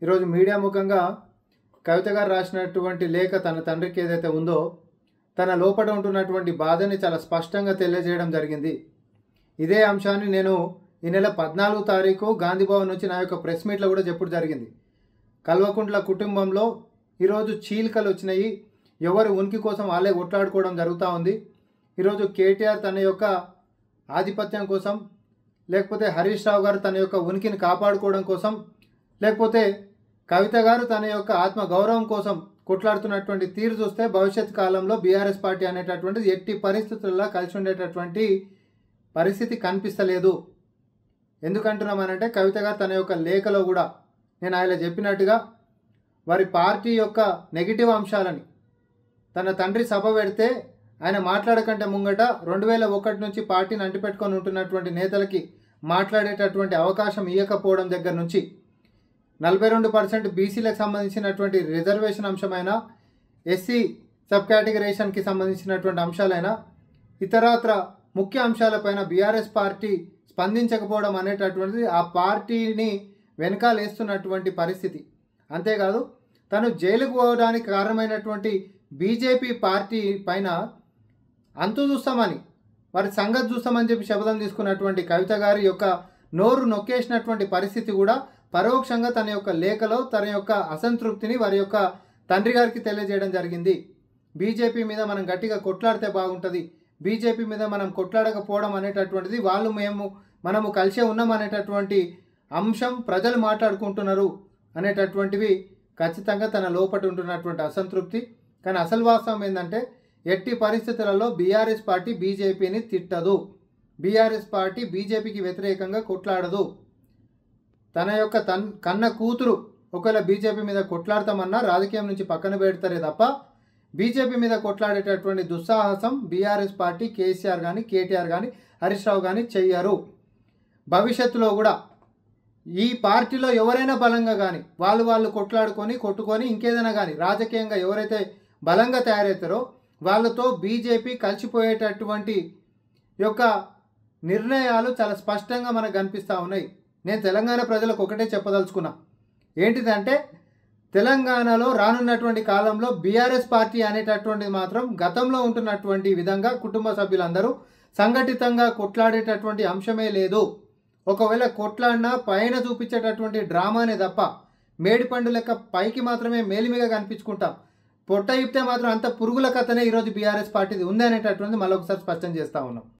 ఈరోజు మీడియా ముఖంగా కవిత గారు రాసినటువంటి లేఖ తన తండ్రికి ఏదైతే ఉందో తన లోపల ఉంటున్నటువంటి బాధని చాలా స్పష్టంగా తెలియజేయడం జరిగింది. ఇదే అంశాన్ని నేను ఈ నెల 14వ తారీఖు గాంధీ భవన్ నుంచి నా యొక్క ప్రెస్ మీట్లో కూడా చెప్పడం జరిగింది. కల్వకుంట్ల కుటుంబంలో ఈరోజు చీలికలు వచ్చినాయి. ఎవరి ఉనికి కోసం వాళ్ళే కొట్లాడుకోవడం జరుగుతూ ఉంది. ఈరోజు కేటీఆర్ తన యొక్క ఆధిపత్యం కోసం, లేకపోతే హరీష్ రావు గారు తన యొక్క ఉనికిని కాపాడుకోవడం కోసం, లేకపోతే కవిత గారు తన యొక్క ఆత్మ గౌరవం కోసం కొట్లాడుతున్నటువంటి తీరు చూస్తే భవిష్యత్ కాలంలో బీఆర్ఎస్ పార్టీ అనేటటువంటిది ఎట్టి పరిస్థితుల్లో కలిసి ఉండేటటువంటి పరిస్థితి కనిపిస్తలేదు. ఎందుకంటున్నామనంటే కవిత గారు తన యొక్క లేఖలో కూడా నేను ఆయన చెప్పినట్టుగా వారి పార్టీ యొక్క నెగిటివ్ అంశాలని తన తండ్రి సభ పెడితే ఆయన మాట్లాడకంటే ముంగట 2001 నుంచి పార్టీని అంటిపెట్టుకొని ఉంటున్నటువంటి నేతలకి మాట్లాడేటటువంటి అవకాశం ఇవ్వకపోవడం దగ్గర నుంచి 42% బీసీలకు సంబంధించినటువంటి రిజర్వేషన్ అంశమైన, ఎస్సీ సబ్ కేటగిరేషన్కి సంబంధించినటువంటి అంశాలైనా ఇతరత్ర ముఖ్య అంశాలపైన బీఆర్ఎస్ పార్టీ స్పందించకపోవడం అనేటటువంటిది ఆ పార్టీని వెనకాలేస్తున్నటువంటి పరిస్థితి. అంతేకాదు తను జైలుకు పోవడానికి కారణమైనటువంటి బీజేపీ పార్టీ పైన అంతు చూస్తామని, వారి సంగతి చూస్తామని చెప్పి శపథం తీసుకున్నటువంటి కవిత గారి యొక్క నోరు నొక్కేసినటువంటి పరిస్థితి కూడా పరోక్షంగా తన యొక్క లేఖలో తన యొక్క అసంతృప్తిని వారి యొక్క తండ్రి గారికి తెలియజేయడం జరిగింది. బీజేపీ మీద మనం గట్టిగా కొట్లాడితే బాగుంటుంది, బీజేపీ మీద మనం కొట్లాడకపోవడం అనేటటువంటిది మనము కలిసే ఉన్నాం అనేటటువంటి అంశం ప్రజలు మాట్లాడుకుంటున్నారు అనేటటువంటివి ఖచ్చితంగా తన లోపట ఉంటున్నటువంటి అసంతృప్తి. కానీ అసలు వాస్తవం ఏంటంటే ఎట్టి పరిస్థితులలో బీఆర్ఎస్ పార్టీ బీజేపీని తిట్టదు, బీఆర్ఎస్ పార్టీ బీజేపీకి వ్యతిరేకంగా కొట్లాడదు. తన యొక్క కన్న కూతురు ఒకవేళ బీజేపీ మీద కొట్లాడతామన్నా రాజకీయం నుంచి పక్కన పెడతారే తప్ప బీజేపీ మీద కొట్లాడేటటువంటి దుస్సాహసం బీఆర్ఎస్ పార్టీ కేసీఆర్ కానీ, కేటీఆర్ కానీ, హరీష్ రావు కానీ చెయ్యరు. భవిష్యత్తులో కూడా ఈ పార్టీలో ఎవరైనా బలంగా కానీ వాళ్ళు కొట్టుకొని ఇంకేదైనా కానీ రాజకీయంగా ఎవరైతే బలంగా తయారవుతారో వాళ్ళతో బీజేపీ కలిసిపోయేటటువంటి యొక్క నిర్ణయాలు చాలా స్పష్టంగా మనకు కనిపిస్తూ ఉన్నాయి. నేను తెలంగాణ ప్రజలకు ఒకటే చెప్పదలుచుకున్నా, ఏంటిదంటే తెలంగాణలో రానున్నటువంటి కాలంలో బీఆర్ఎస్ పార్టీ అనేటటువంటిది మాత్రం గతంలో ఉంటున్నటువంటి విధంగా కుటుంబ సభ్యులందరూ సంఘటితంగా కొట్లాడేటటువంటి అంశమే లేదు. ఒకవేళ కొట్లాడినా పైన చూపించేటటువంటి డ్రామానే తప్ప మేడిపండు లెక్క పైకి మాత్రమే మేలిమిగా కనిపించుకుంటాం. పొట్ట ఇప్పితే మాత్రం అంత పురుగుల కథనే ఈరోజు బీఆర్ఎస్ పార్టీది ఉంది అనేటటువంటిది మళ్ళీ ఒకసారి స్పష్టం చేస్తూ ఉన్నాం.